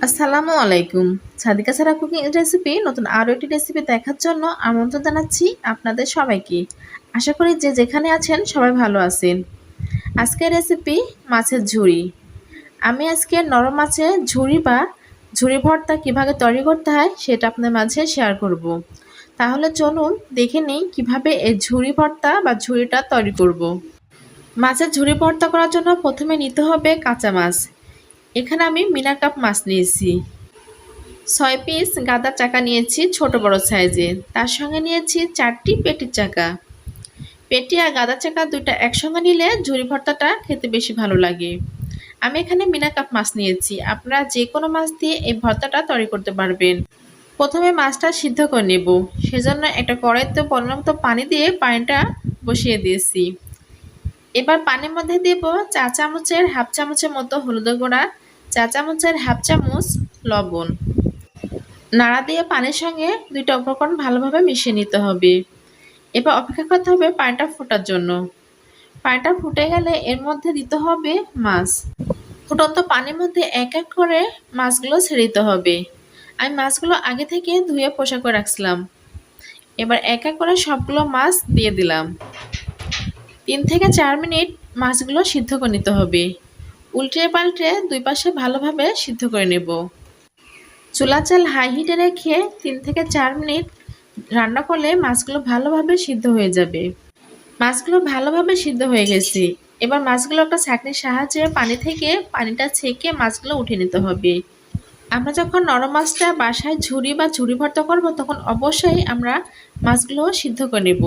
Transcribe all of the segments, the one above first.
আসসালামু আলাইকুম। সাদিকা সারা cooking recipe নতুন আরও একটি রেসিপি দেখার জন্য আমন্ত্রণ জানাচ্ছি আপনাদের সবাইকে। আশা করি যে যেখানে আছেন সবাই ভালো আছেন। আজকের রেসিপি মাছের ঝুরি। আমি আজকে নরম মাছের ঝুরি বা ঝুরি ভর্তা কীভাবে তৈরি করতে হয় সেটা আপনাদের মাঝে শেয়ার করব। তাহলে চলুন দেখে নিই কীভাবে এই ঝুরি ভর্তা বা ঝুরিটা তৈরি করব। মাছের ঝুরি ভর্তা করার জন্য প্রথমে নিতে হবে কাঁচা মাছ। এখানে আমি মিনা কাপ মাছ নিয়েছি। 6 পিস গাঁদার চাকা নিয়েছি ছোট বড় সাইজের। তার সঙ্গে নিয়েছি 4টি পেটির চাকা। পেটি আর গাঁদার চাকা দুইটা একসঙ্গে নিলে ঝুরি ভর্তাটা খেতে বেশি ভালো লাগে। আমি এখানে মিনা কাপ মাছ নিয়েছি। আপনারা যে কোনো মাছ দিয়ে এই ভর্তাটা তৈরি করতে পারবেন। প্রথমে মাছটা সিদ্ধ করে নেব। সেজন্য একটা কড়াইতে পরিমাণ মতো পানি দিয়ে পানিটা বসিয়ে দিয়েছি। এবার পানির মধ্যে দেব চা চামচের হাফ চামচের মতো হলুদের গুঁড়া, চা চামচের হাফ চামচ লবণ। নাড়া দিয়ে পানির সঙ্গে দুইটা উপকরণ ভালোভাবে মিশিয়ে নিতে হবে। এবার অপেক্ষা করতে হবে পানিটা ফোটার জন্য। পানিটা ফুটে গেলে এর মধ্যে দিতে হবে মাছ। ফুটন্ত পানির মধ্যে এক এক করে মাছগুলো ছেড়ে দিতে হবে। আমি মাছগুলো আগে থেকে ধুয়ে পরিষ্কার করে রাখছিলাম। এবার এক এক করে সবগুলো মাছ দিয়ে দিলাম। 3 থেকে 4 মিনিট মাছগুলো সিদ্ধ করে নিতে হবে। উল্টে পাল্টে দুই পাশে ভালোভাবে সিদ্ধ করে নেব। চুলা চাল হাই হিটে রেখে 3 থেকে 4 মিনিট রান্না করলে মাছগুলো ভালোভাবে সিদ্ধ হয়ে যাবে। মাছগুলো ভালোভাবে সিদ্ধ হয়ে গেছে। এবার মাছগুলো একটা ছাঁকনির সাহায্যে পানি থেকে পানিটা ছেঁকে মাছগুলো উঠিয়ে নিতে হবে। আমরা যখন নরম মাছটা বাসায় ঝুরি বা ঝুরি ভর্তা করব তখন অবশ্যই আমরা মাছগুলো সিদ্ধ করে নেব।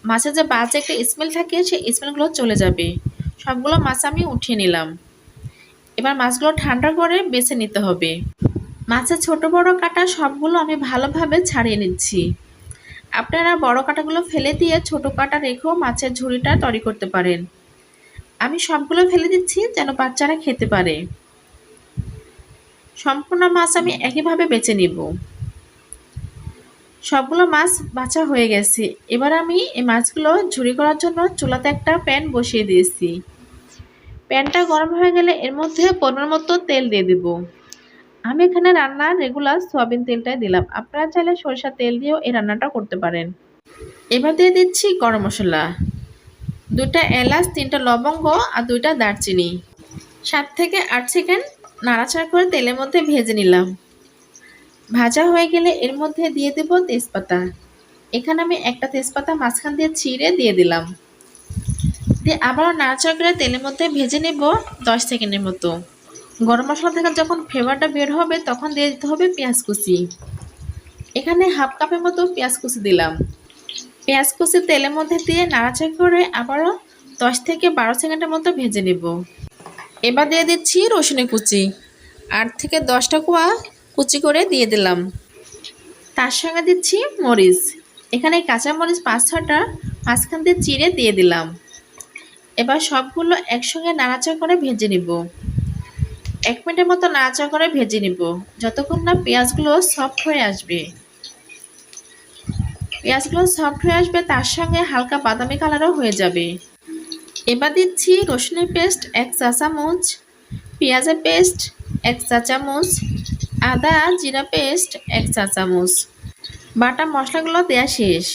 মাছের যে বাজে একটা স্মেল থাকে সেই স্মেলগুলো চলে যাবে। সবগুলো মাছ আমি উঠিয়ে নিলাম। এবার মাছগুলো ঠান্ডা করে বেছে নিতে হবে। মাছের ছোট বড় কাটা সবগুলো আমি ভালোভাবে ছাড়িয়ে নিচ্ছি। আপনারা বড় কাটাগুলো ফেলে দিয়ে ছোট কাটা রেখেও মাছের ঝুরিটা তৈরি করতে পারেন। আমি সবগুলো ফেলে দিচ্ছি যেন বাচ্চারা খেতে পারে। সম্পূর্ণ মাছ আমি একইভাবে বেছে নিব। সবগুলো মাছ বাছা হয়ে গেছে। এবার আমি এই মাছগুলো ঝুরি করার জন্য চুলাতে একটা প্যান বসিয়ে দিয়েছি। প্যানটা গরম হয়ে গেলে এর মধ্যে পরিমাণ মতো তেল দিয়ে দেব। আমি এখানে রান্নার রেগুলার সয়াবিন তেলটাই দিলাম। আপনারা চাইলে সরিষার তেল দিয়েও এই রান্নাটা করতে পারেন। এবার দিয়ে দিচ্ছি গরম মশলা, 2টা এলাচ, 3টা লবঙ্গ আর 2টা দারচিনি। 7 থেকে 8 সেকেন্ড নাড়াচাড়া করে তেলের মধ্যে ভেজে নিলাম। ভাজা হয়ে গেলে এর মধ্যে দিয়ে দেব তেজপাতা। এখানে আমি একটা তেজপাতা মাঝখান দিয়ে ছিঁড়ে দিয়ে দিলাম। দিয়ে আবারও নাড়াচাড়া করে তেলের মধ্যে ভেজে নেব 10 সেকেন্ডের মতো। গরম মশলা থেকে যখন ফ্লেভারটা বের হবে তখন দিয়ে দিতে হবে পেঁয়াজ কুচি। এখানে হাফ কাপের মতো পেঁয়াজ কুচি দিলাম। পেঁয়াজ কুচি তেলের মধ্যে দিয়ে নাড়াচাড়া করে আবারও 10 থেকে 12 সেকেন্ডের মতো ভেজে নেব। এবার দিয়ে দিচ্ছি রসুনের কুচি, 8 থেকে 10টা কোয়া কুচি করে দিয়ে দিলাম। তার সঙ্গে দিচ্ছি মরিচ। এখানে কাঁচা মরিচ 5-6টা মাঝখান দিয়ে চিড়ে দিয়ে দিলাম। এবার সবগুলো একসঙ্গে নাড়াচাড়া করে ভেজে নিব। 1 মিনিটের মতো নাড়াচাড়া করে ভেজে নিব যতক্ষণ না পেঁয়াজগুলো সফট হয়ে আসবে। পেঁয়াজগুলো সফট হয়ে আসবে তার সঙ্গে হালকা বাদামি কালারও হয়ে যাবে। এবার দিচ্ছি রসুনের পেস্ট 1 চা চামচ, পেঁয়াজের পেস্ট 1 চা চামচ, আদা জিরা পেস্ট 1 চা চামচ। বাটা মশলাগুলো দেওয়া শেষ।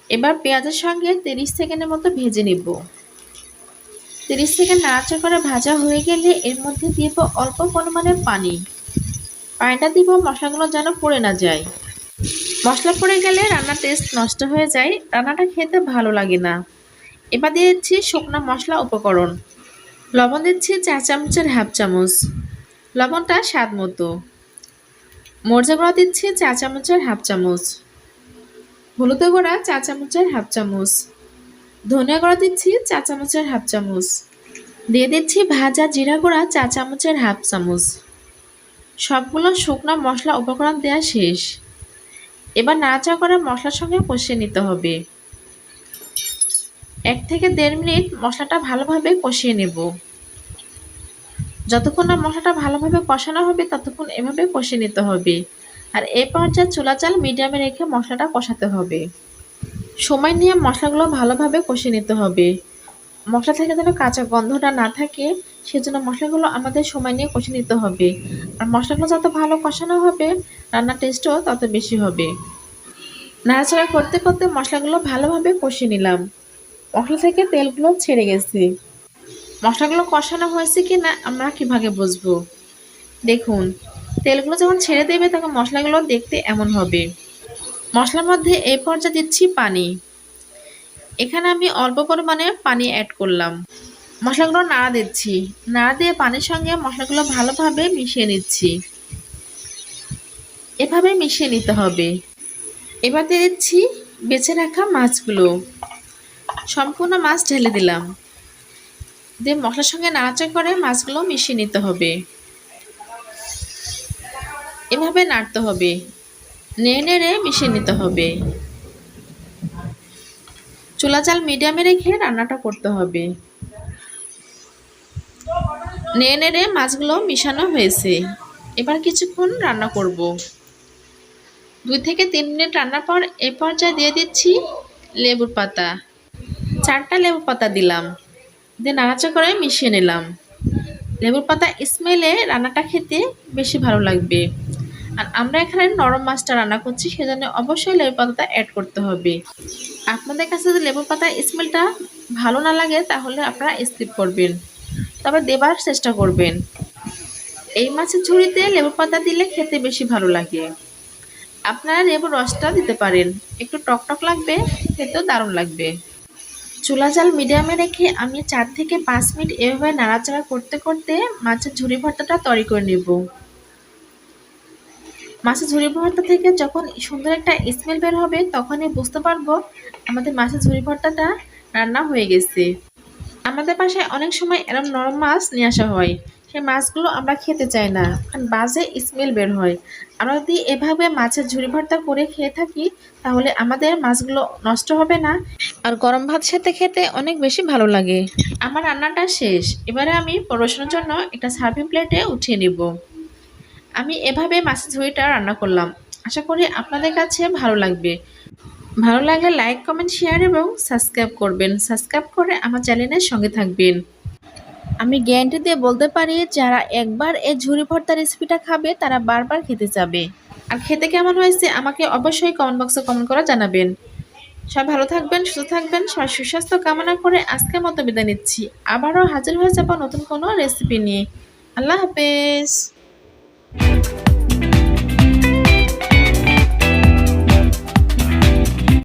এবার পেঁয়াজের সঙ্গে 30 সেকেন্ডের মতো ভেজে নেব। 30 সেকেন্ড নাড়াচাড়া করে ভাজা হয়ে গেলে এর মধ্যে দিব অল্প পরিমাণের পানি। পানিটা দিব মশলাগুলো যেন পুড়ে না যায়। মশলা পড়ে গেলে রান্নার টেস্ট নষ্ট হয়ে যায়, রান্নাটা খেতে ভালো লাগে না। এবার দিয়ে দিচ্ছি শুকনো মশলা উপকরণ। লবণ দিচ্ছি 4 চামচের হাফ চামচ, লবণটা স্বাদ মতো। মরিচের গুঁড়া দিচ্ছি 4 চামচের হাফ চামচ, হলুদের গুঁড়া 4 চামচের হাফ চামচ, ধনিয়া গুঁড়া দিচ্ছি 4 চামচের হাফ চামচ, দিয়ে দিচ্ছি ভাজা জিরা গুঁড়া 4 চামচের হাফ চামচ। সবগুলো শুকনো মশলা উপকরণ দেওয়া শেষ। এবার নাড়াচাড়া করে মশলার সঙ্গে কষিয়ে নিতে হবে। 1 থেকে 1.5 মিনিট মশলাটা ভালোভাবে কষিয়ে নেব। যতক্ষণ না মশলাটা ভালোভাবে কষানো হবে ততক্ষণ এভাবে কষিয়ে নিতে হবে। আর এই পর্যায়ে চুলা জাল মিডিয়ামে রেখে মশলাটা কষাতে হবে। সময় নিয়ে মশলাগুলো ভালোভাবে কষিয়ে নিতে হবে। মশলা থেকে যেন কাঁচা গন্ধটা না থাকে সেজন্য মশলাগুলো আমাদের সময় নিয়ে কষে নিতে হবে। আর মশলাগুলো যত ভালো কষানো হবে, রান্নার টেস্টও তত বেশি হবে। নাড়াচাড়া করতে করতে মশলাগুলো ভালোভাবে কষিয়ে নিলাম। মশলা থেকে তেলগুলো ছেড়ে গেছে। মশলাগুলো কষানো হয়েছে কিনা আমরা কিভাবে বুঝবো? দেখুন, তেলগুলো যখন ছেড়ে দেবে তখন মশলাগুলো দেখতে এমন হবে। মশলার মধ্যে এই পর্যায়ে দিচ্ছি পানি। এখানে আমি অল্প পরিমাণে পানি অ্যাড করলাম। মশলাগুলো নাড়া দিচ্ছি। নাড়া দিয়ে পানির সঙ্গে মশলাগুলো ভালোভাবে মিশিয়ে নিচ্ছি। এভাবে মিশিয়ে নিতে হবে। এবার দিয়ে দিচ্ছি বেছে রাখা মাছগুলো। সম্পূর্ণ মাছ ঢেলে দিলাম। দিয়ে মশলার সঙ্গে নাড়াচাড়া করে মাছগুলো মিশিয়ে নিতে হবে। এভাবে নাড়তে হবে। নেড়ে নেড়ে মিশিয়ে নিতে হবে। চুলা জাল মিডিয়ামে রেখে রান্নাটা করতে হবে। নেড়ে নেড়ে মাছগুলো মিশানো হয়েছে। এবার কিছুক্ষণ রান্না করব। 2 থেকে 3 মিনিট রান্নার পর এ পর্যায়ে দিয়ে দিচ্ছি লেবুর পাতা। 4টা লেবুর পাতা দিলাম। দিয়ে নাড়াচাড়া করে মিশিয়ে নিলাম। লেবুর পাতা স্মেলে রান্নাটা খেতে বেশি ভালো লাগবে। আর আমরা এখানে নরম মাছটা রান্না করছি, সেজন্য অবশ্যই লেবুর পাতাটা অ্যাড করতে হবে। আপনাদের কাছে যদি লেবুর পাতার স্মেলটা ভালো না লাগে তাহলে আপনারা স্কিপ করবেন, তবে দেবার চেষ্টা করবেন। এই মাছের ঝুড়িতে লেবুর পাতা দিলে খেতে বেশি ভালো লাগে। আপনারা লেবুর রসটা দিতে পারেন, একটু টকটক লাগবে, খেতেও দারুণ লাগবে। চুলা জাল মিডিয়ামে রেখে আমি 4 থেকে 5 মিনিট এভাবে নাড়াচাড়া করতে করতে মাছের ঝুড়ি ভর্তাটা তৈরি করে নেব। মাছের ঝুড়ি ভর্তা থেকে যখন সুন্দর একটা স্মেল বের হবে তখনই বুঝতে পারবো আমাদের মাছের ঝুড়ি ভর্তাটা রান্না হয়ে গেছে। আমাদের বাসায় অনেক সময় এরকম নরম মাছ নিয়ে আসা হয়, সেই মাছগুলো আমরা খেতে চাই না, কারণ বাজে স্মেল বের হয়। আমরা যদি এভাবে মাছের ঝুড়ি ভর্তা করে খেয়ে থাকি তাহলে আমাদের মাছগুলো নষ্ট হবে না, আর গরম ভাত সাথে খেতে অনেক বেশি ভালো লাগে। আমার রান্নাটা শেষ। এবারে আমি পরিবেশনের জন্য একটা সার্ভিং প্লেটে উঠিয়ে নিব। আমি এভাবে মাছের ঝুড়িটা রান্না করলাম। আশা করি আপনাদের কাছে ভালো লাগবে। ভালো লাগলে লাইক, কমেন্ট, শেয়ার এবং সাবস্ক্রাইব করবেন। সাবস্ক্রাইব করে আমার চ্যানেলের সঙ্গে থাকবেন। আমি গ্যারান্টি দিয়ে বলতে পারি যারা একবার এই ঝুরি ভর্তা রেসিপিটা খাবে তারা বারবার খেতে চাবে। আর খেতে কেমন হয়েছে আমাকে অবশ্যই কমেন্ট বক্সে কমেন্ট করে জানাবেন। সবাই ভালো থাকবেন, সুস্থ থাকবেন। সবার সুস্বাস্থ্য কামনা করে আজকের মতো বিদায় নিচ্ছি। আবারও হাজির হয়ে যাব নতুন কোনো রেসিপি নিয়ে। আল্লাহ হাফেজ।